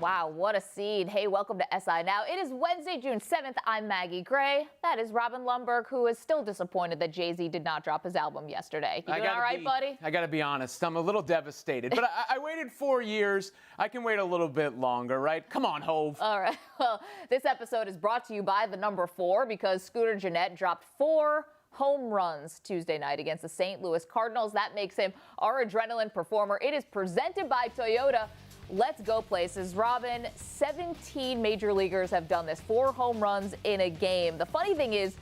Wow, what a seed. Hey, welcome to SI Now. It is Wednesday, June 7th. I'm Maggie Gray. That is Robin Lundberg, who is still disappointed that Jay-Z did not drop his album yesterday. You doing all right, buddy? I got to be honest. I'm a little devastated. But I waited 4 years. I can wait a little bit longer, right? Come on, Hove. All right. Well, this episode is brought to you by the number 4 because Scooter Gennett dropped 4 home runs Tuesday night against the St. Louis Cardinals. That makes him our adrenaline performer. It is presented by Toyota. Let's go places. Robin, 17 major leaguers have done this, 4 home runs in a game. The funny thing is,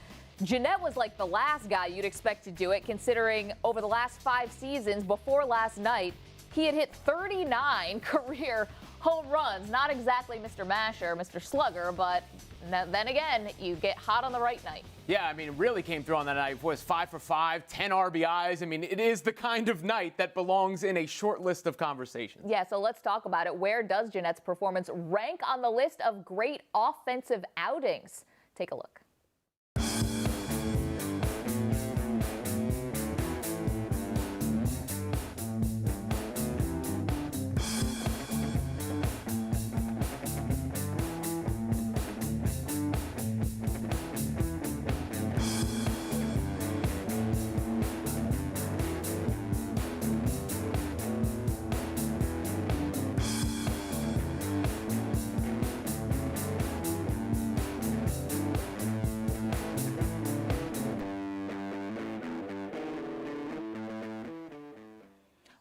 Gennett was like the last guy you'd expect to do it, considering over the last 5 seasons, before last night, he had hit 39 career home runs. Not exactly Mr. Masher, Mr. Slugger, but then again, you get hot on the right night. Yeah, I mean, it really came through on that night. It was 5 for 5, 10 RBIs. I mean, it is the kind of night that belongs in a short list of conversations. Yeah, so let's talk about it. Where does Gennett's performance rank on the list of great offensive outings? Take a look.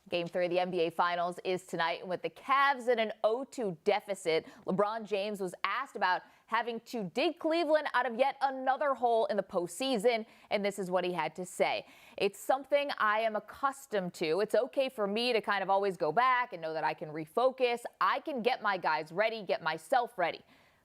Game 3 of the NBA Finals is tonight, and with the Cavs in an 0-2 deficit, LeBron James was asked about having to dig Cleveland out of yet another hole in the postseason, and this is what he had to say. It's something I am accustomed to. It's okay for me to kind of always go back and know that I can refocus. I can get my guys ready, get myself ready.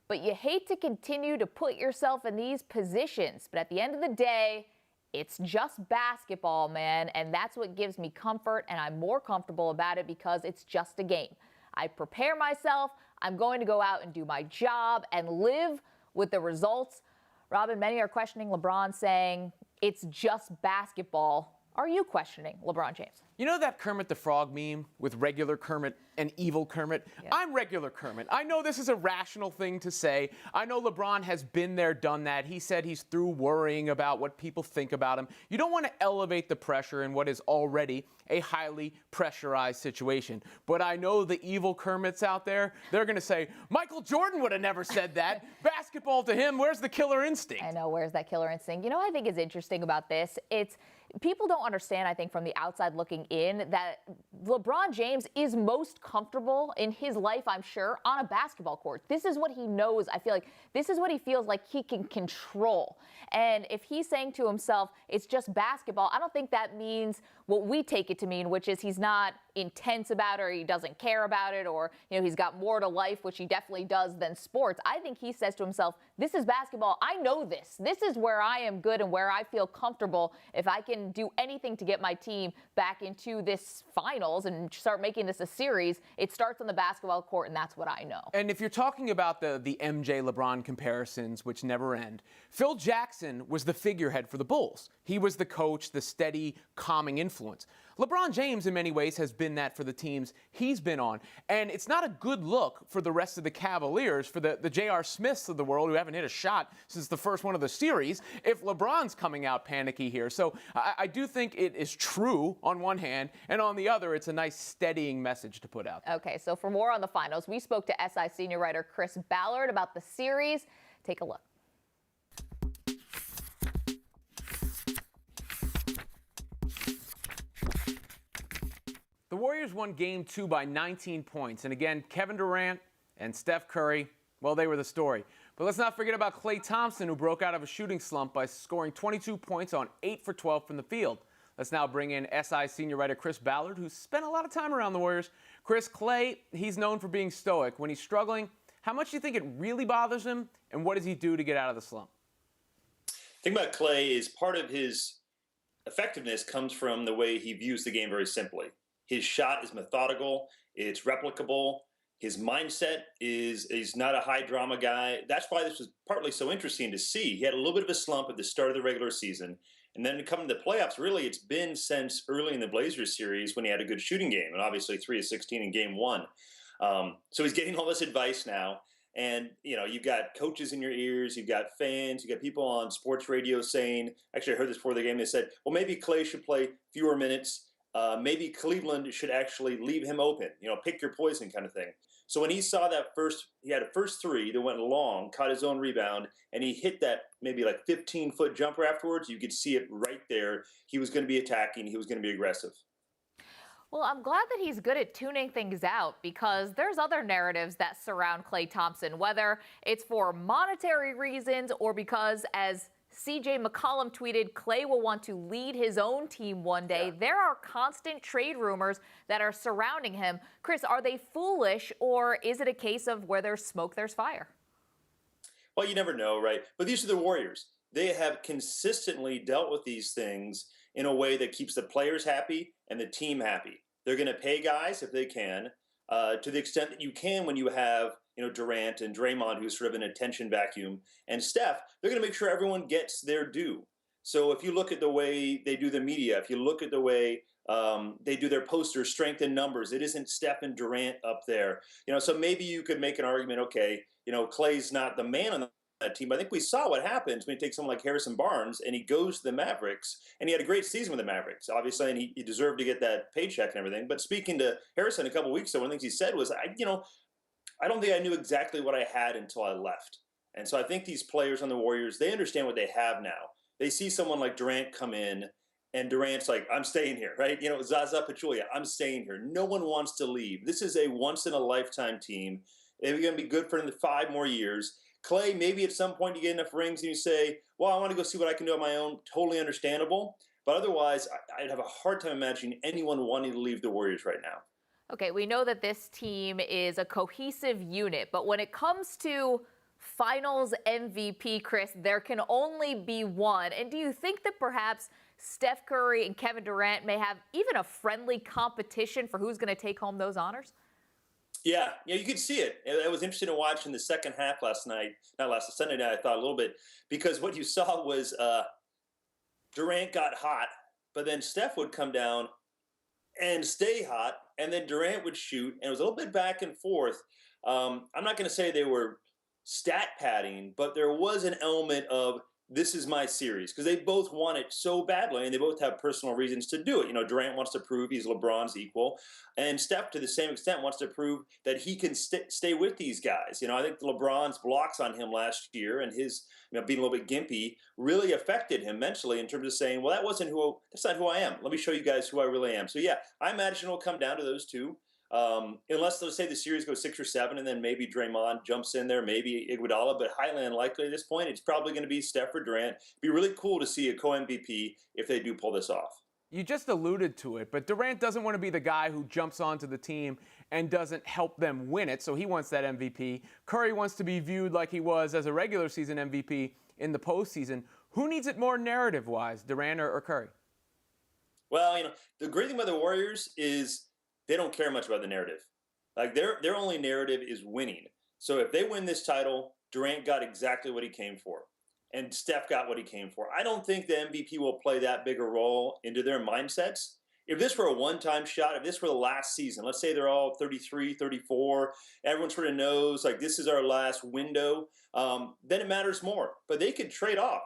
But you hate to continue to put yourself in these positions. But at the end of the day, it's just basketball, man, and that's what gives me comfort, and I'm more comfortable about it because it's just a game. I prepare myself. I'm going to go out and do my job and live with the results. Robin, many are questioning LeBron, saying it's just basketball. Are you questioning LeBron James? You know that Kermit the Frog meme with regular Kermit and evil Kermit? Yeah. I'm regular Kermit. I know this is a rational thing to say. I know LeBron has been there, done that. He said he's through worrying about what people think about him. You don't want to elevate the pressure in what is already a highly pressurized situation. But I know the evil Kermits out there, they're going to say, Michael Jordan would have never said that. Basketball to him, where's the killer instinct? I know, where's that killer instinct? You know what I think is interesting about this? It's people don't understand, I think, from the outside looking in, that LeBron James is most comfortable in his life, I'm sure, on a basketball court. This is what he knows. I feel like this is what he feels like he can control. And if he's saying to himself, it's just basketball, I don't think that means what we take it to mean, which is he's not intense about it, or he doesn't care about it, or he's got more to life, which he definitely does, than sports. I think he says to himself, this is basketball. I know this. This is where I am good and where I feel comfortable. If I can do anything to get my team back into this finals and start making this a series, it starts on the basketball court, and that's what I know. And if you're talking about the MJ LeBron comparisons, which never end, Phil Jackson was the figurehead for the Bulls. He was the coach, the steady, calming influence. LeBron James, in many ways, has been that for the teams he's been on. And it's not a good look for the rest of the Cavaliers, for the J.R. Smiths of the world who haven't hit a shot since the first one of the series, if LeBron's coming out panicky here. So I do think it is true on one hand, and on the other, it's a nice steadying message to put out. Okay, so for more on the finals, we spoke to SI senior writer Chris Ballard about the series. Take a look. The Warriors won Game 2 by 19 points. And again, Kevin Durant and Steph Curry, well, they were the story. But let's not forget about Klay Thompson, who broke out of a shooting slump by scoring 22 points on 8 for 12 from the field. Let's now bring in SI senior writer Chris Ballard, who's spent a lot of time around the Warriors. Chris, Klay, he's known for being stoic. When he's struggling, how much do you think it really bothers him, and what does he do to get out of the slump? The thing about Klay is part of his effectiveness comes from the way he views the game very simply. His shot is methodical, it's replicable. His mindset is not a high drama guy. That's why this was partly so interesting to see. He had a little bit of a slump at the start of the regular season. And then to come to the playoffs, really, it's been since early in the Blazers series when he had a good shooting game. And obviously 3 of 16 in game 1. So he's getting all this advice now. And, you've got coaches in your ears, you've got fans, you've got people on sports radio saying, actually, I heard this before the game. They said, well, maybe Klay should play fewer minutes. Maybe Cleveland should actually leave him open, pick your poison kind of thing. So when he saw he had a first three that went long, caught his own rebound, and he hit that maybe like 15-foot jumper afterwards, you could see it right there. He was going to be attacking. He was going to be aggressive. Well, I'm glad that he's good at tuning things out because there's other narratives that surround Klay Thompson, whether it's for monetary reasons or because, as CJ McCollum tweeted, Klay will want to lead his own team one day. Yeah. There are constant trade rumors that are surrounding him. Chris, are they foolish, or is it a case of where there's smoke, there's fire? Well, you never know, right? But these are the Warriors. They have consistently dealt with these things in a way that keeps the players happy and the team happy. They're going to pay guys if they can, to the extent that you can when you have, Durant and Draymond, who's sort of an attention vacuum, and Steph. They're going to make sure everyone gets their due. So if you look at the way they do the media, if you look at the way they do their posters, strength in numbers, it isn't Steph and Durant up there. So maybe you could make an argument, okay, Klay's not the man on that team. I think we saw what happens when you take someone like Harrison Barnes and he goes to the Mavericks, and he had a great season with the Mavericks, obviously, and he deserved to get that paycheck and everything. But speaking to Harrison a couple of weeks ago, one of the things he said was, I don't think I knew exactly what I had until I left. And so I think these players on the Warriors, they understand what they have now. They see someone like Durant come in, and Durant's like, I'm staying here, right? Zaza Pachulia, I'm staying here. No one wants to leave. This is a once-in-a-lifetime team. They're going to be good for 5 more years. Klay, maybe at some point you get enough rings and you say, well, I want to go see what I can do on my own. Totally understandable. But otherwise, I'd have a hard time imagining anyone wanting to leave the Warriors right now. Okay, we know that this team is a cohesive unit, but when it comes to Finals MVP, Chris, there can only be one. And do you think that perhaps Steph Curry and Kevin Durant may have even a friendly competition for who's going to take home those honors? Yeah, you could see it. It was interesting to watch in the second half Sunday night, I thought a little bit, because what you saw was Durant got hot, but then Steph would come down and stay hot, and then Durant would shoot, and it was a little bit back and forth. I'm not going to say they were stat padding, but there was an element of, this is my series, because they both want it so badly, and they both have personal reasons to do it. Durant wants to prove he's LeBron's equal, and Steph, to the same extent, wants to prove that he can stay with these guys. I think LeBron's blocks on him last year and his being a little bit gimpy really affected him mentally in terms of saying, well, that's not who I am. Let me show you guys who I really am. So, yeah, I imagine it'll come down to those two. Unless, let's say, the series goes 6 or 7, and then maybe Draymond jumps in there, maybe Iguodala, but highly unlikely at this point. It's probably going to be Steph or Durant. It'd be really cool to see a co-MVP if they do pull this off. You just alluded to it, but Durant doesn't want to be the guy who jumps onto the team and doesn't help them win it, so he wants that MVP. Curry wants to be viewed like he was as a regular season MVP in the postseason. Who needs it more narrative-wise, Durant or Curry? Well, the great thing about the Warriors is they don't care much about the narrative. Like their only narrative is winning. So if they win this title, Durant got exactly what he came for, and Steph got what he came for. I don't think the MVP will play that big a role into their mindsets. If this were a one-time shot, if this were the last season, let's say they're all 33, 34, everyone sort of knows, like, this is our last window, then it matters more. But they could trade off.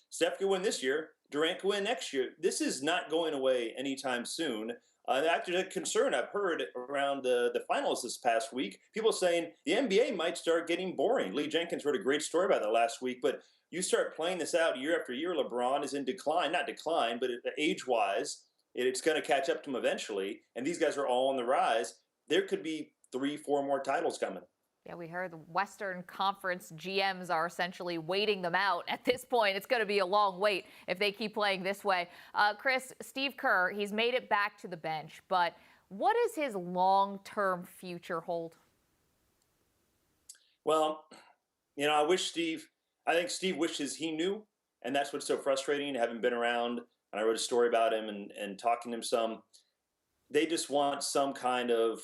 Steph could win this year, Durant could win next year. This is not going away anytime soon. Actually, a concern I've heard around the finals this past week, people saying the NBA might start getting boring. Lee Jenkins wrote a great story about that last week, but you start playing this out year after year, LeBron is in decline, not decline, but age-wise, it's going to catch up to him eventually, and these guys are all on the rise. There could be 3-4 more titles coming. Yeah, we heard the Western Conference GMs are essentially waiting them out at this point. It's going to be a long wait if they keep playing this way. Chris, Steve Kerr, he's made it back to the bench, but what does his long-term future hold? Well, I think Steve wishes he knew, and that's what's so frustrating, having been around. And I wrote a story about him and talking to him some. They just want some kind of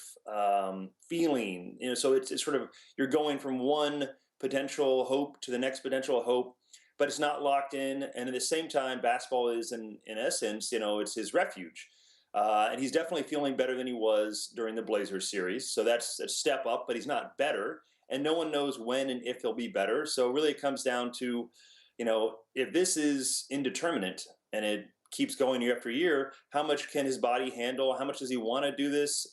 feeling, so it's sort of, you're going from one potential hope to the next potential hope, but it's not locked in. And at the same time, basketball is in essence, it's his refuge. And he's definitely feeling better than he was during the Blazers series. So that's a step up, but he's not better. And no one knows when and if he'll be better. So really it comes down to, if this is indeterminate and it keeps going year after year, how much can his body handle? How much does he want to do this?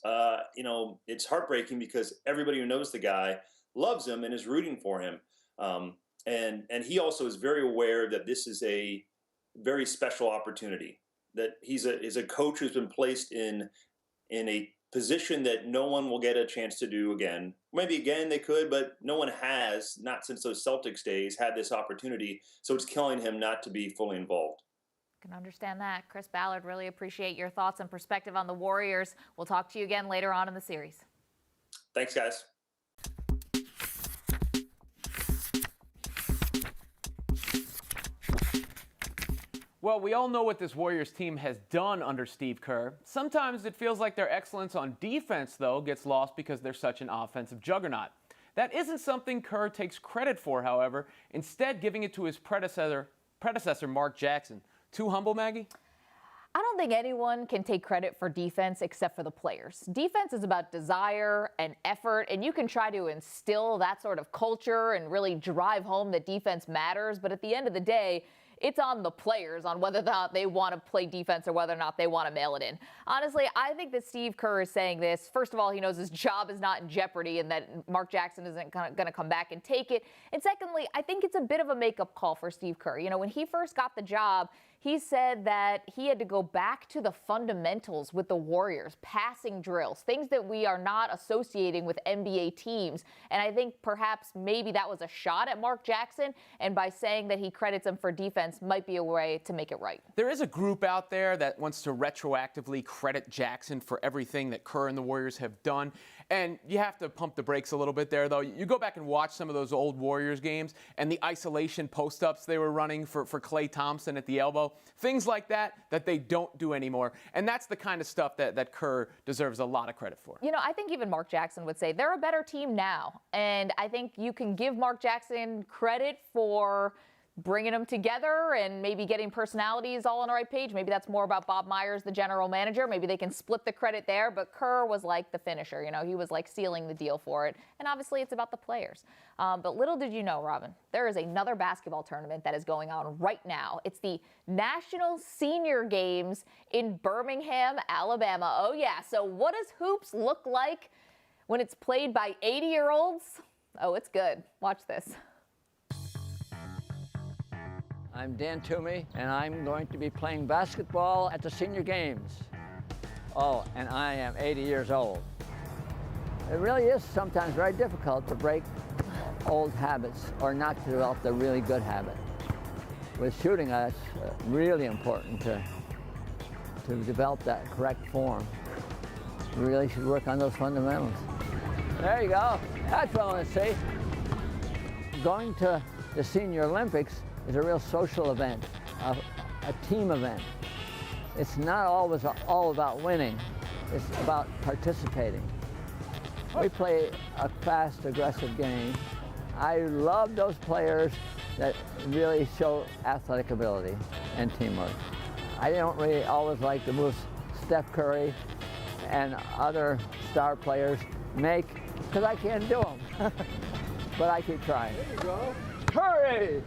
It's heartbreaking because everybody who knows the guy loves him and is rooting for him. And he also is very aware that this is a very special opportunity, that he's a coach who's been placed in a position that no one will get a chance to do again. Maybe again they could, but no one has, not since those Celtics days, had this opportunity. So it's killing him not to be fully involved. Can understand that. Chris Ballard, really appreciate your thoughts and perspective on the Warriors. We'll talk to you again later on in the series. Thanks, guys. Well, we all know what this Warriors team has done under Steve Kerr. Sometimes it feels like their excellence on defense, though, gets lost because they're such an offensive juggernaut. That isn't something Kerr takes credit for, however, instead giving it to his predecessor Mark Jackson. Too humble, Maggie? I don't think anyone can take credit for defense except for the players. Defense is about desire and effort, and you can try to instill that sort of culture and really drive home that defense matters, but at the end of the day, it's on the players on whether or not they want to play defense or whether or not they want to mail it in. Honestly, I think that Steve Kerr is saying this. First of all, he knows his job is not in jeopardy and that Mark Jackson isn't going to come back and take it. And secondly, I think it's a bit of a makeup call for Steve Kerr. When he first got the job, he said that he had to go back to the fundamentals with the Warriors, passing drills, things that we are not associating with NBA teams. And I think perhaps maybe that was a shot at Mark Jackson. And by saying that he credits him for defense might be a way to make it right. There is a group out there that wants to retroactively credit Jackson for everything that Kerr and the Warriors have done. And you have to pump the brakes a little bit there, though. You go back and watch some of those old Warriors games and the isolation post-ups they were running for Klay Thompson at the elbow. Things like that they don't do anymore. And that's the kind of stuff that Kerr deserves a lot of credit for. I think even Mark Jackson would say they're a better team now. And I think you can give Mark Jackson credit for bringing them together and maybe getting personalities all on the right page. Maybe that's more about Bob Myers, the general manager. Maybe they can split the credit there. But Kerr was like the finisher. He was like sealing the deal for it. And obviously it's about the players. But little did you know, Robin, there is another basketball tournament that is going on right now. It's the National Senior Games in Birmingham, Alabama. Oh, yeah. So what does hoops look like when it's played by 80-year-olds? Oh, it's good. Watch this. I'm Dan Toomey, and I'm going to be playing basketball at the Senior Games. Oh, and I am 80 years old. It really is sometimes very difficult to break old habits or not to develop the really good habit. With shooting, it's really important to develop that correct form. You really should work on those fundamentals. There you go. That's what I want to see. Going to the Senior Olympics is a real social event, a team event. It's not always all about winning. It's about participating. We play a fast, aggressive game. I love those players that really show athletic ability and teamwork. I don't really always like the moves Steph Curry and other star players make because I can't do them. But I keep trying. There you go. Curry!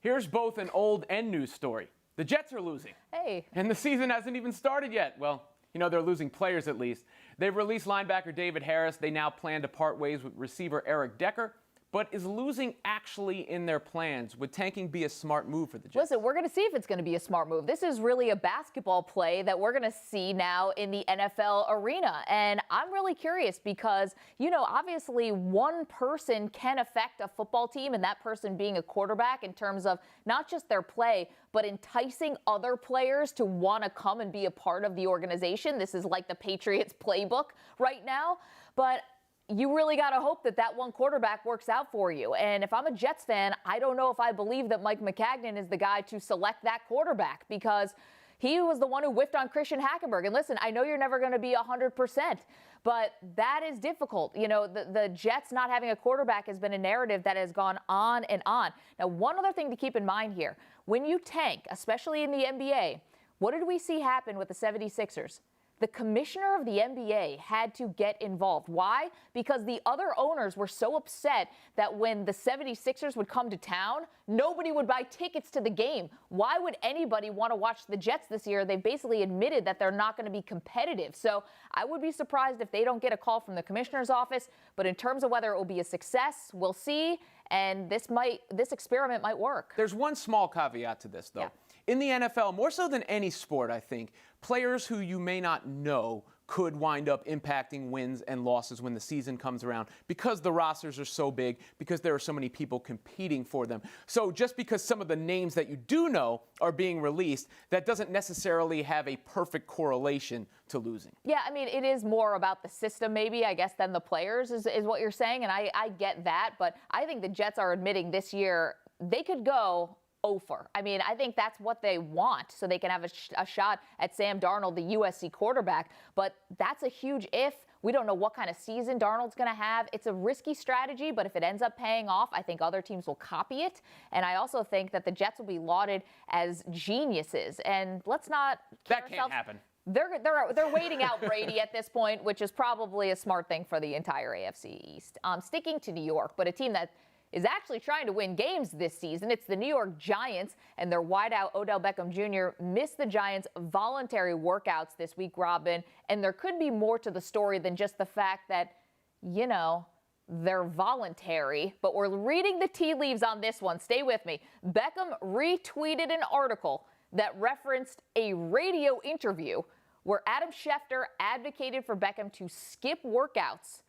Here's both an old and new story. The Jets are losing. Hey. And the season hasn't even started yet. Well, they're losing players at least. They've released linebacker David Harris. They now plan to part ways with receiver Eric Decker. But is losing actually in their plans? Would tanking be a smart move for the Jets? Listen, we're going to see if it's going to be a smart move. This is really a basketball play that we're going to see now in the NFL arena. And I'm really curious because, obviously one person can affect a football team, and that person being a quarterback in terms of not just their play, but enticing other players to want to come and be a part of the organization. This is like the Patriots playbook right now. But you really got to hope that one quarterback works out for you. And if I'm a Jets fan, I don't know if I believe that Mike Maccagnan is the guy to select that quarterback because he was the one who whiffed on Christian Hackenberg. And listen, I know you're never going to be 100%, but that is difficult. The Jets not having a quarterback has been a narrative that has gone on and on. Now, one other thing to keep in mind here. when you tank, especially in the NBA, what did we see happen with the 76ers? The commissioner of the NBA had to get involved. Why? Because the other owners were so upset that when the 76ers would come to town, nobody would buy tickets to the game. Why would anybody want to watch the Jets this year? They basically admitted that they're not going to be competitive. So I would be surprised if they don't get a call from the commissioner's office. But in terms of whether it will be a success, we'll see. And this experiment might work. There's one small caveat to this, though. Yeah. In the NFL, more so than any sport, I think, players who you may not know could wind up impacting wins and losses when the season comes around because the rosters are so big, because there are so many people competing for them. So just because some of the names that you do know are being released, that doesn't necessarily have a perfect correlation to losing. Yeah, I mean, it is more about the system maybe, I guess, than the players is what you're saying, and I get that. But I think the Jets are admitting this year they could go over. I mean, I think that's what they want, so they can have a shot at Sam Darnold, the USC quarterback. But that's a huge if. We don't know what kind of season Darnold's going to have. It's a risky strategy, but if it ends up paying off, I think other teams will copy it. And I also think that the Jets will be lauded as geniuses. And let's not that can't happen. They're waiting out Brady at this point, which is probably a smart thing for the entire AFC East. Sticking to New York, but a team that is actually trying to win games this season. It's the New York Giants, and their wideout Odell Beckham Jr. missed the Giants' voluntary workouts this week, Robin. And there could be more to the story than just the fact that, you know, they're voluntary. But we're reading the tea leaves on this one. Stay with me. Beckham retweeted an article that referenced a radio interview where Adam Schefter advocated for Beckham to skip workouts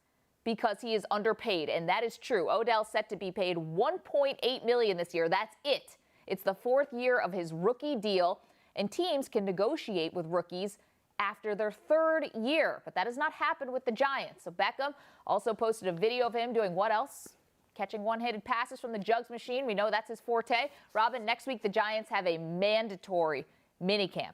because he is underpaid, and that is true. Odell's set to be paid $1.8 million this year. That's it. It's the fourth year of his rookie deal, and teams can negotiate with rookies after their third year. But that has not happened with the Giants. So Beckham also posted a video of him doing what else? Catching one-handed passes from the jugs machine. We know that's his forte. Robin, next week the Giants have a mandatory minicamp.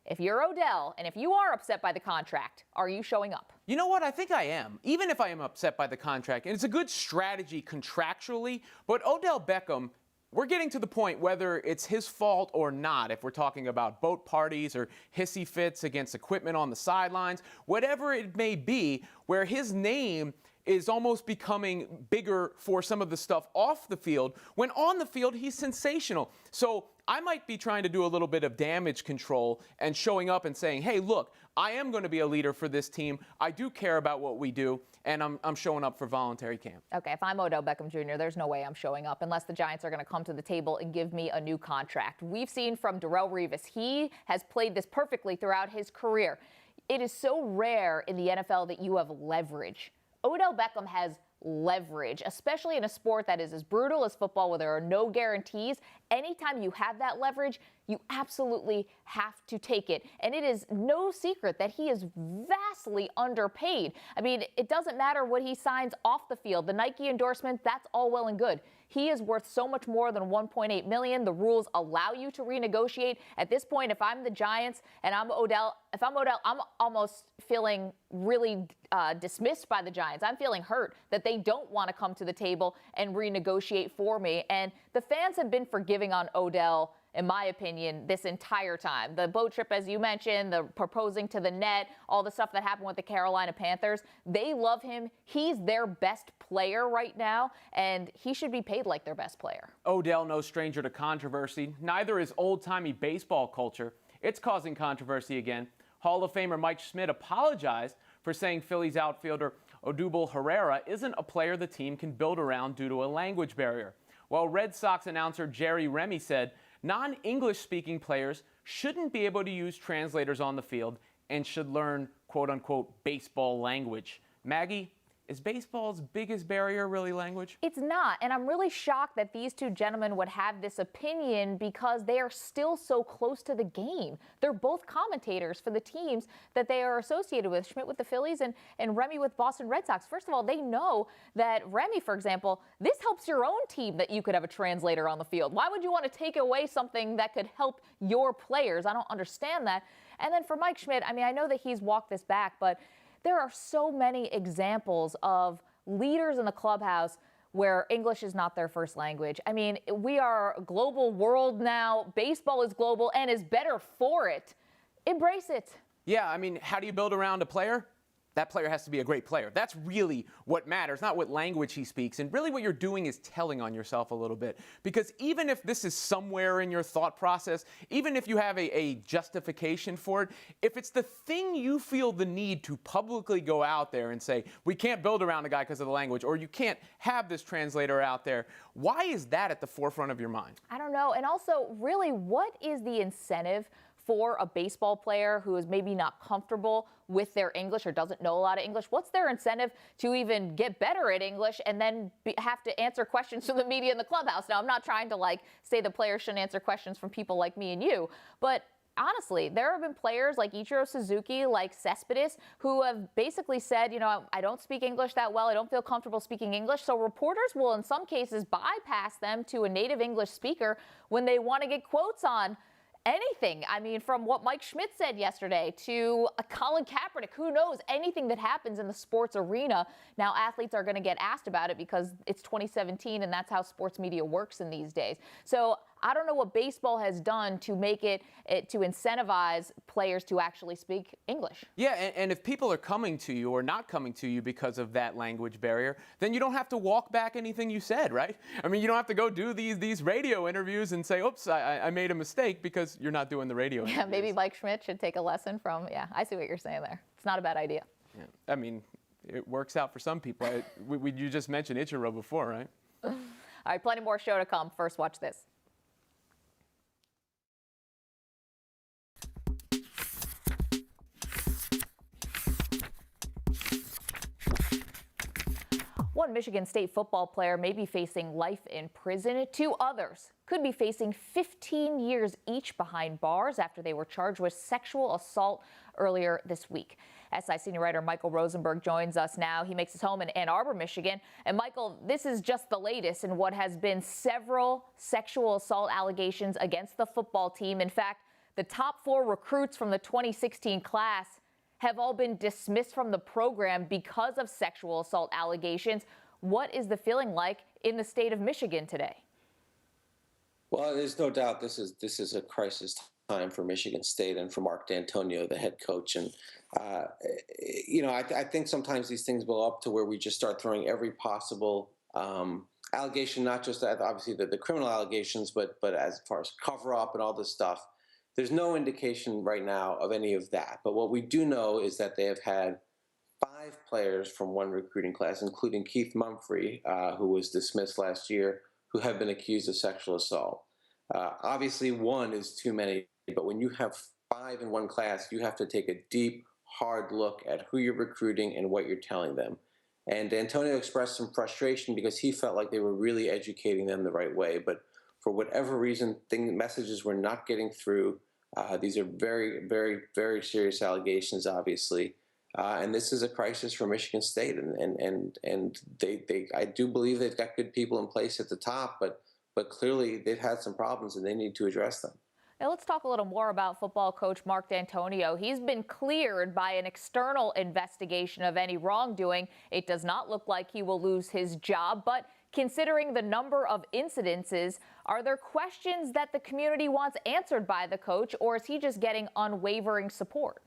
If you're Odell, and if you are upset by the contract, are you showing up? You know what? I think I am, even if I am upset by the contract. And it's a good strategy contractually, but Odell Beckham, we're getting to the point whether it's his fault or not, if we're talking about boat parties or hissy fits against equipment on the sidelines, whatever it may be, where his name is almost becoming bigger for some of the stuff off the field, when on the field he's sensational. So I might be trying to do a little bit of damage control and showing up and saying, hey, look, I am going to be a leader for this team. I do care about what we do, and I'm showing up for voluntary camp. Okay, if I'm Odell Beckham Jr., there's no way I'm showing up unless the Giants are going to come to the table and give me a new contract. We've seen from Darrelle Revis, he has played this perfectly throughout his career. It is so rare in the NFL that you have leverage. Odell Beckham has leverage, especially in a sport that is as brutal as football where there are no guarantees. Anytime you have that leverage, you absolutely have to take it. And it is no secret that he is vastly underpaid. I mean, it doesn't matter what he signs off the field. The Nike endorsement, that's all well and good. He is worth so much more than $1.8 million. The rules allow you to renegotiate. At this point, if I'm the Giants and I'm Odell, I'm almost feeling really dismissed by the Giants. I'm feeling hurt that they don't want to come to the table and renegotiate for me. And the fans have been forgiving on Odell, in my opinion, this entire time. The boat trip, as you mentioned, the proposing to the net, all the stuff that happened with the Carolina Panthers, they love him. He's their best player right now, and he should be paid like their best player. Odell, no stranger to controversy. Neither is old-timey baseball culture. It's causing controversy again. Hall of Famer Mike Schmidt apologized for saying Phillies outfielder Odubel Herrera isn't a player the team can build around due to a language barrier. While Red Sox announcer Remy said non-English speaking players shouldn't be able to use translators on the field and should learn quote-unquote baseball language. Maggie, is baseball's biggest barrier really language? It's not, and I'm really shocked that these two gentlemen would have this opinion because they are still so close to the game. They're both commentators for the teams that they are associated with, Schmidt with the Phillies and Remy with Boston Red Sox. First of all, they know that Remy, for example, this helps your own team that you could have a translator on the field. Why would you want to take away something that could help your players? I don't understand that. And then for Mike Schmidt, I mean, I know that he's walked this back, but there are so many examples of leaders in the clubhouse where English is not their first language. I mean, we are a global world now. Baseball is global and is better for it. Embrace it. Yeah, I mean, how do you build around a player? That player has to be a great player. That's really what matters, not what language he speaks. And really what you're doing is telling on yourself a little bit. Because even if this is somewhere in your thought process, even if you have a justification for it, if it's the thing you feel the need to publicly go out there and say, we can't build around a guy because of the language, or you can't have this translator out there, why is that at the forefront of your mind? I don't know. And also, really, what is the incentive for a baseball player who is maybe not comfortable with their English or doesn't know a lot of English? What's their incentive to even get better at English and then have to answer questions from the media in the clubhouse? Now, I'm not trying to say the players shouldn't answer questions from people like me and you, but honestly, there have been players like Ichiro Suzuki, like Cespedes, who have basically said, I don't speak English that well. I don't feel comfortable speaking English. So reporters will, in some cases, bypass them to a native English speaker when they want to get quotes on anything. I mean, from what Mike Schmidt said yesterday to Colin Kaepernick, who knows, anything that happens in the sports arena. Now, athletes are going to get asked about it because it's 2017 and that's how sports media works in these days. So I don't know what baseball has done to make it to incentivize players to actually speak English. Yeah, and if people are coming to you or not coming to you because of that language barrier, then you don't have to walk back anything you said, right? I mean, you don't have to go do these radio interviews and say, oops, I made a mistake, because you're not doing the radio interviews. Yeah, maybe Mike Schmidt should take a lesson from, I see what you're saying there. It's not a bad idea. Yeah. I mean, it works out for some people. You just mentioned Ichiro before, right? All right, plenty more show to come. First, watch this. One Michigan State football player may be facing life in prison. Two others could be facing 15 years each behind bars after they were charged with sexual assault earlier this week. SI senior writer Michael Rosenberg joins us now. He makes his home in Ann Arbor, Michigan. And Michael, this is just the latest in what has been several sexual assault allegations against the football team. In fact, the top 4 recruits from the 2016 class have all been dismissed from the program because of sexual assault allegations. What is the feeling like in the state of Michigan today? Well, there's no doubt this is a crisis time for Michigan State and for Mark D'Antonio, the head coach. And I think sometimes these things blow up to where we just start throwing every possible allegation, not just obviously the criminal allegations, but as far as cover up and all this stuff. There's no indication right now of any of that. But what we do know is that they have had 5 players from one recruiting class, including Keith Mumphrey, who was dismissed last year, who have been accused of sexual assault. Obviously, 1 is too many, but when you have 5 in one class, you have to take a deep, hard look at who you're recruiting and what you're telling them. And D'Antonio expressed some frustration because he felt like they were really educating them the right way. But for whatever reason, messages were not getting through. These are very, very, very serious allegations, obviously, and this is a crisis for Michigan State. And I do believe they've got good people in place at the top, but clearly they've had some problems and they need to address them. Now let's talk a little more about football coach Mark D'Antonio. He's been cleared by an external investigation of any wrongdoing. It does not look like he will lose his job, but considering the number of incidences, are there questions that the community wants answered by the coach, or is he just getting unwavering support?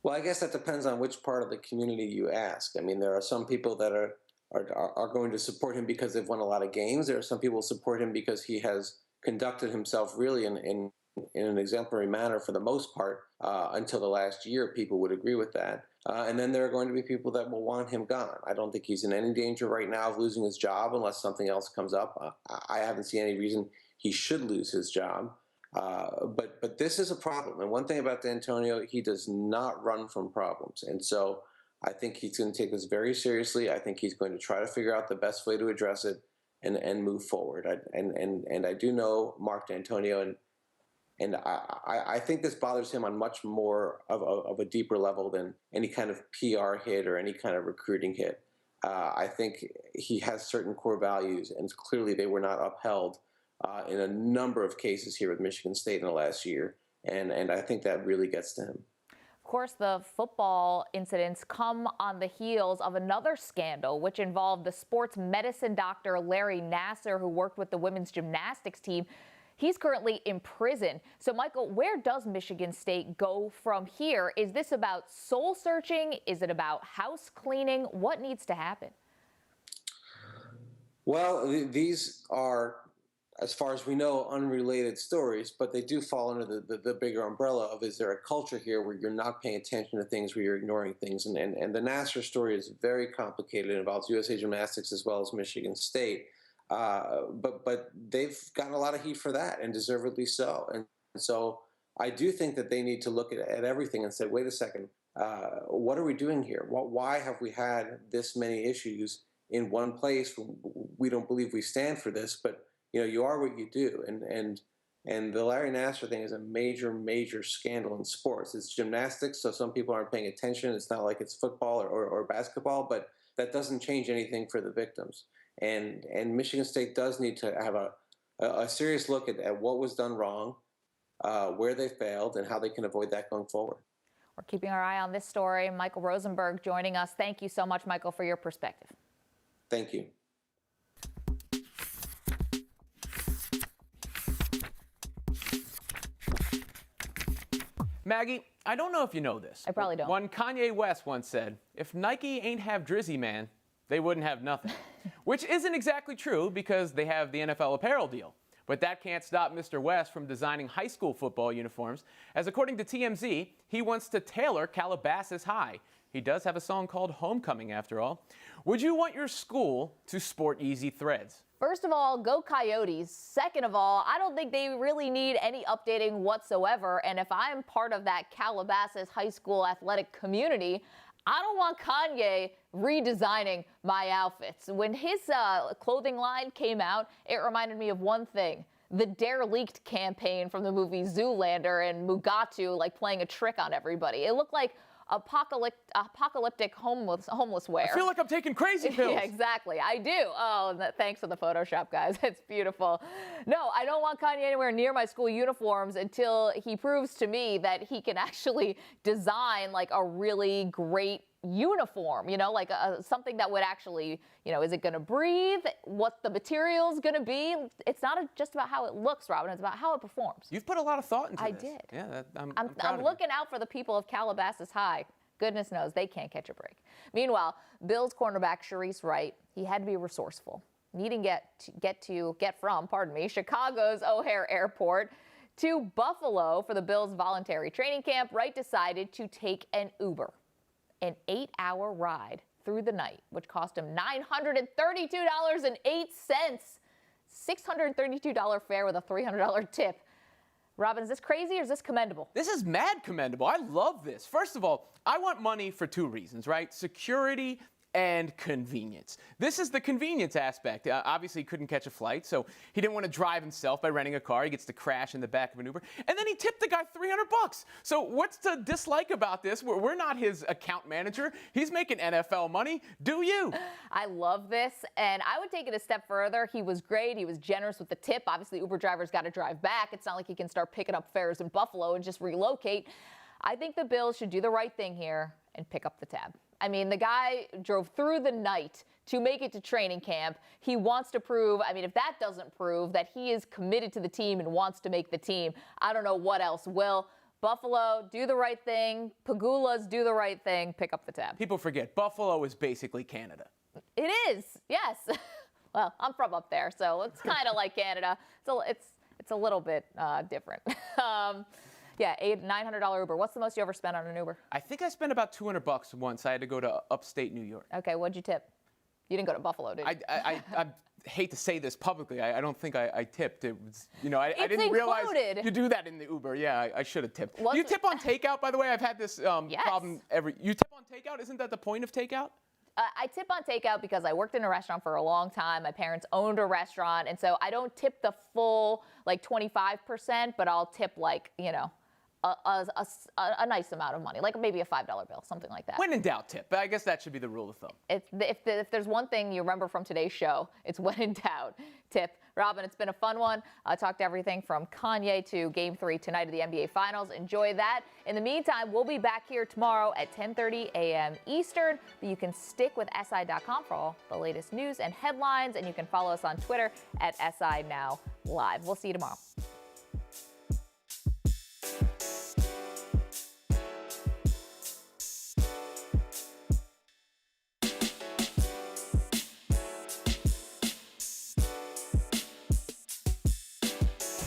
Well, I guess that depends on which part of the community you ask. I mean, there are some people that are going to support him because they've won a lot of games. There are some people who support him because he has conducted himself really in an exemplary manner for the most part until the last year. People would agree with that. And then there are going to be people that will want him gone. I don't think he's in any danger right now of losing his job unless something else comes up. I haven't seen any reason he should lose his job. But this is a problem. And one thing about D'Antonio, he does not run from problems. And so I think he's going to take this very seriously. I think he's going to try to figure out the best way to address it and move forward. And I do know Mark D'Antonio, and I think this bothers him on much more of a deeper level than any kind of PR hit or any kind of recruiting hit. I think he has certain core values, and clearly they were not upheld in a number of cases here at Michigan State in the last year. And I think that really gets to him. Of course, the football incidents come on the heels of another scandal, which involved the sports medicine doctor Larry Nassar, who worked with the women's gymnastics team. He's currently in prison. So, Michael, where does Michigan State go from here? Is this about soul searching? Is it about house cleaning? What needs to happen? Well, these are, as far as we know, unrelated stories, but they do fall under the bigger umbrella of, is there a culture here where you're not paying attention to things, where you're ignoring things? And the Nassar story is very complicated. It involves USA Gymnastics as well as Michigan State. But they've gotten a lot of heat for that, and deservedly so. And so I do think that they need to look at everything and say, wait a second, what are we doing here? Why have we had this many issues in one place? We don't believe we stand for this, but you are what you do. And the Larry Nassar thing is a major scandal in sports. It's gymnastics, so some people aren't paying attention. It's not like it's football or basketball, but that doesn't change anything for the victims. And Michigan State does need to have a serious look at what was done wrong, where they failed, and how they can avoid that going forward. We're keeping our eye on this story. Michael Rosenberg joining us. Thank you so much, Michael, for your perspective. Thank you. Maggie, I don't know if you know this. I probably don't. One Kanye West once said, if Nike ain't have Drizzy Man, they wouldn't have nothing. Which isn't exactly true, because they have the NFL apparel deal. But that can't stop Mr. West from designing high school football uniforms, as according to TMZ, he wants to tailor Calabasas High. He does have a song called Homecoming, after all. Would you want your school to sport easy threads? First of all, go Coyotes. Second of all, I don't think they really need any updating whatsoever. And if I'm part of that Calabasas high school athletic community, I don't want Kanye redesigning my outfits. When his clothing line came out, it reminded me of one thing: the Derelict campaign from the movie Zoolander, and Mugatu playing a trick on everybody. It looked like apocalyptic homeless wear. I feel like I'm taking crazy pills. Yeah, exactly. I do. Oh, thanks for the Photoshop, guys. It's beautiful. No, I don't want Kanye anywhere near my school uniforms until he proves to me that he can actually design a really great uniform, something that would actually, is it going to breathe? What the material's going to be? It's not just about how it looks, Robin. It's about how it performs. You've put a lot of thought into this. I did. Yeah, I'm looking out for the people of Calabasas High. Goodness knows they can't catch a break. Meanwhile, Bills cornerback Sharice Wright, he had to be resourceful, needing get from Chicago's O'Hare Airport to Buffalo for the Bills' voluntary training camp. Wright decided to take an Uber. An 8-hour ride through the night, which cost him $932.08. $632 fare with a $300 tip. Robin, is this crazy or is this commendable? This is mad commendable. I love this. First of all, I want money for two reasons, right? Security and convenience. This is the convenience aspect. Obviously, he couldn't catch a flight, so he didn't want to drive himself by renting a car. He gets to crash in the back of an Uber. And then he tipped the guy $300. So what's to dislike about this? We're not his account manager. He's making NFL money. Do you? I love this, and I would take it a step further. He was great. He was generous with the tip. Obviously, Uber drivers got to drive back. It's not like he can start picking up fares in Buffalo and just relocate. I think the Bills should do the right thing here and pick up the tab. I mean, the guy drove through the night to make it to training camp. He wants to prove, if that doesn't prove that he is committed to the team and wants to make the team, I don't know what else will. Buffalo, do the right thing. Pagulas, do the right thing. Pick up the tab. People forget, Buffalo is basically Canada. It is, yes. Well, I'm from up there, so it's kind of like Canada. So it's a little bit different. Yeah, $900 Uber. What's the most you ever spent on an Uber? I think I spent about $200 once. I had to go to upstate New York. Okay, what'd you tip? You didn't go to Buffalo, did you? I hate to say this publicly. I don't think I tipped. It was, I didn't realize you do that in the Uber. Yeah, I should have tipped. Do you tip on takeout, by the way? I've had this problem You tip on takeout? Isn't that the point of takeout? I tip on takeout because I worked in a restaurant for a long time. My parents owned a restaurant, and so I don't tip the full 25%, but I'll tip a nice amount of money, like maybe a $5 bill, something like that. When in doubt, tip. I guess that should be the rule of thumb. If there's one thing you remember from today's show, it's when in doubt, tip. Robin, it's been a fun one. I talked everything from Kanye to Game 3 tonight of the NBA Finals. Enjoy that. In the meantime, we'll be back here tomorrow at 10:30 a.m. Eastern. But you can stick with SI.com for all the latest news and headlines, and you can follow us on Twitter at SI Now Live. We'll see you tomorrow.